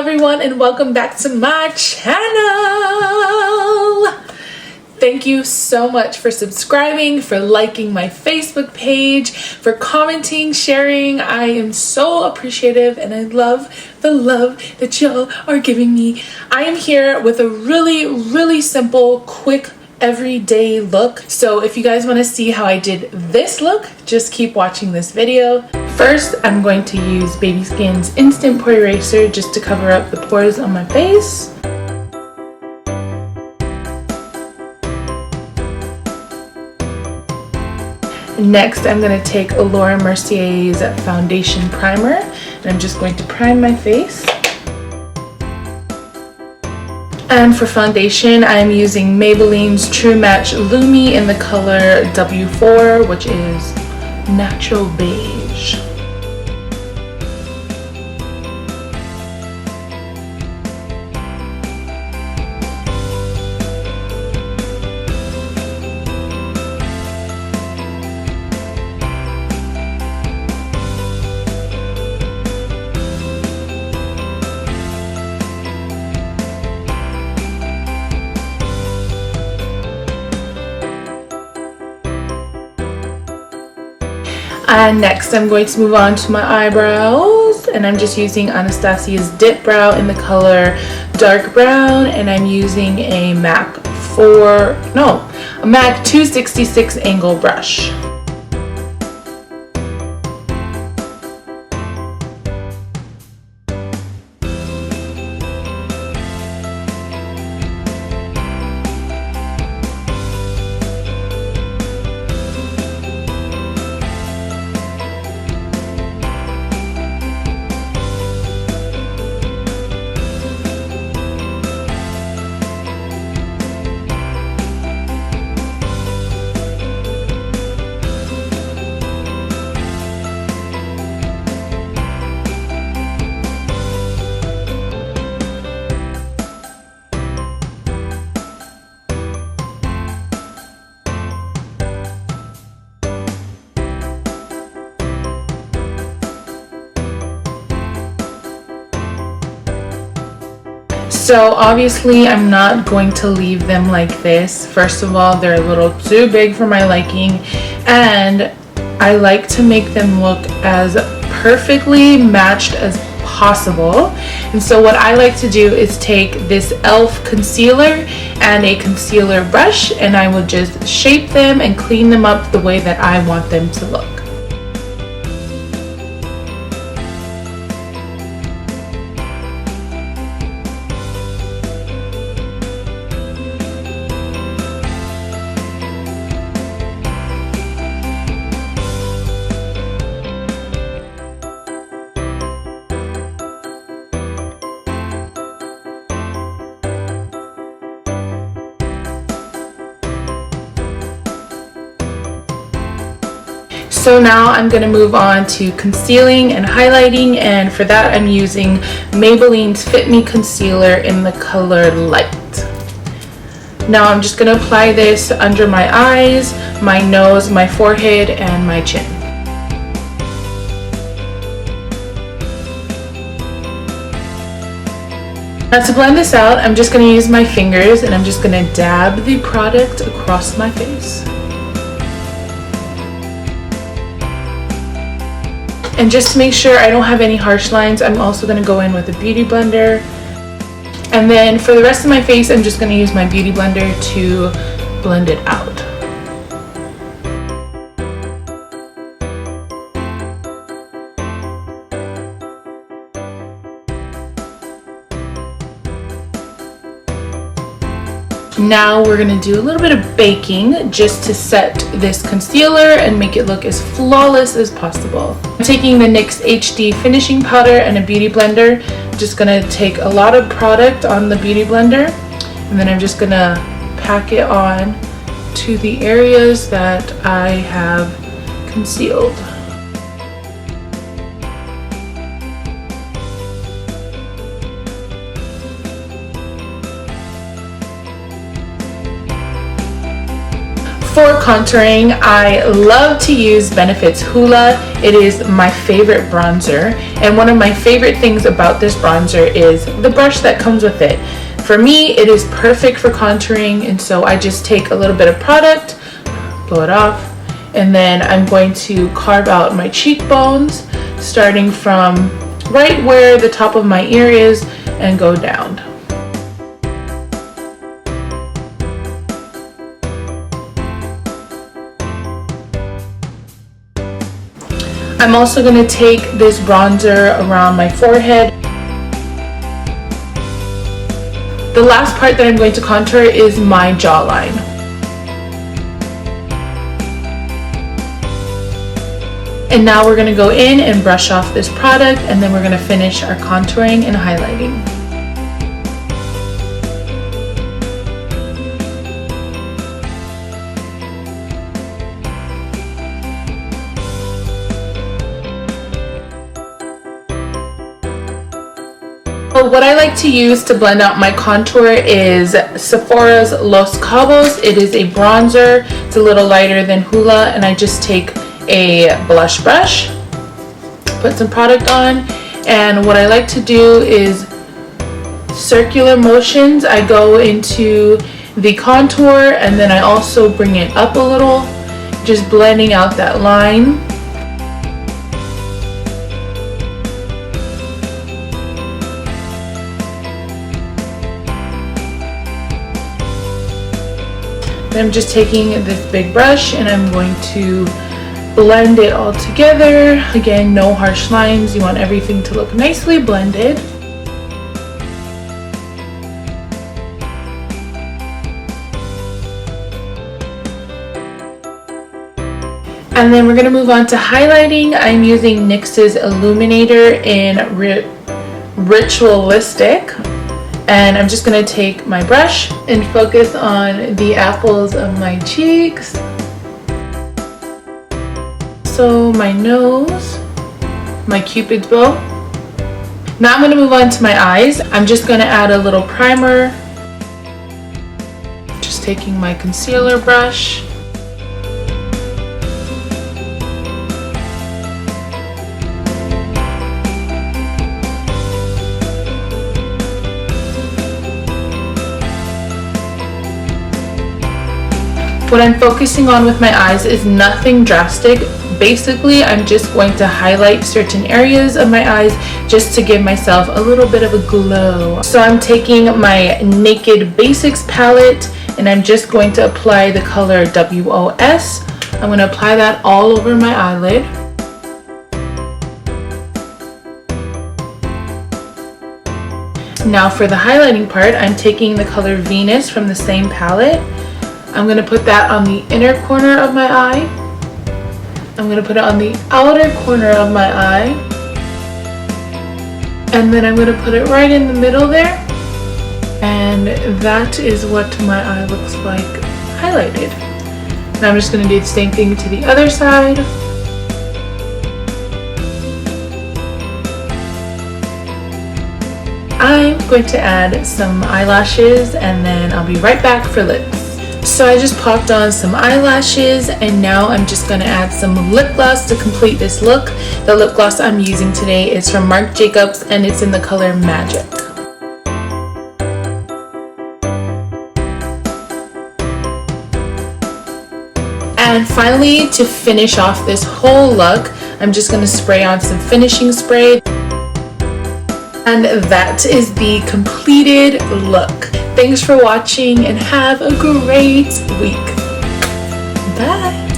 everyone, and welcome back to my channel. Thank you so much for subscribing, for liking my Facebook page, for commenting, sharing. I am so appreciative and I love the love that y'all are giving me. I am here with a really simple, quick, everyday look. So if you guys want to see how I did this look, just keep watching this video. First, I'm going to use Baby Skin's Instant Pore Eraser just to cover up the pores on my face. Next, I'm going to take Mercier's Foundation Primer, and I'm just going to prime my face. And for foundation, I'm using Maybelline's True Match Lumi in the color W4, which is Natural Beige. And next I'm going to move on to my eyebrows, and I'm just using Anastasia's Dipbrow in the color dark brown, and I'm using a MAC 266 angle brush. So obviously I'm not going to leave them like this. First of all, they're a little too big for my liking, and I like to make them look as perfectly matched as possible. And so what I like to do is take this e.l.f. concealer and a concealer brush, and I will just shape them and clean them up the way that I want them to look. So now I'm going to move on to concealing and highlighting, and for that I'm using Maybelline's Fit Me Concealer in the color Light. Now I'm just going to apply this under my eyes, my nose, my forehead, and my chin. Now to blend this out, I'm just going to use my fingers, and I'm just going to dab the product across my face. And just to make sure I don't have any harsh lines, I'm also going to go in with a beauty blender. And then for the rest of my face, I'm just going to use my beauty blender to blend it out. Now we're going to do a little bit of baking just to set this concealer and make it look as flawless as possible. I'm taking the NYX HD finishing powder and a beauty blender. I'm just going to take a lot of product on the beauty blender, and then I'm just going to pack it on to the areas that I have concealed. For contouring, I love to use Benefit's Hoola. It is my favorite bronzer, and one of my favorite things about this bronzer is the brush that comes with it. For me, it is perfect for contouring, and so I just take a little bit of product, blow it off, and then I'm going to carve out my cheekbones, starting from right where the top of my ear is and go down. I'm also going to take this bronzer around my forehead. The last part that I'm going to contour is my jawline. And now we're going to go in and brush off this product, and then we're going to finish our contouring and highlighting. What I like to use to blend out my contour is Sephora's Los Cabos. It is a bronzer. It's a little lighter than Hoola, and I just take a blush brush, put some product on, and what I like to do is circular motions. I go into the contour and then I also bring it up a little, just blending out that line. I'm just taking this big brush and I'm going to blend it all together. Again, no harsh lines. You want everything to look nicely blended. And then we're going to move on to highlighting. I'm using NYX's Illuminator in Ritualistic. And I'm just going to take my brush and focus on the apples of my cheeks. So my nose, my cupid's bow. Now I'm going to move on to my eyes. I'm just going to add a little primer. Just taking my concealer brush. What I'm focusing on with my eyes is nothing drastic. Basically, I'm just going to highlight certain areas of my eyes just to give myself a little bit of a glow. So I'm taking my Naked Basics palette and I'm just going to apply the color WOS. I'm going to apply that all over my eyelid. Now for the highlighting part, I'm taking the color Venus from the same palette. I'm going to put that on the inner corner of my eye. I'm going to put it on the outer corner of my eye. And then I'm going to put it right in the middle there. And that is what my eye looks like highlighted. Now I'm just going to do the same thing to the other side. I'm going to add some eyelashes and then I'll be right back for lips. So I just popped on some eyelashes and now I'm just going to add some lip gloss to complete this look. The lip gloss I'm using today is from Marc Jacobs and it's in the color Magic. And finally, to finish off this whole look, I'm just going to spray on some finishing spray. And that is the completed look. Thanks for watching and have a great week. Bye.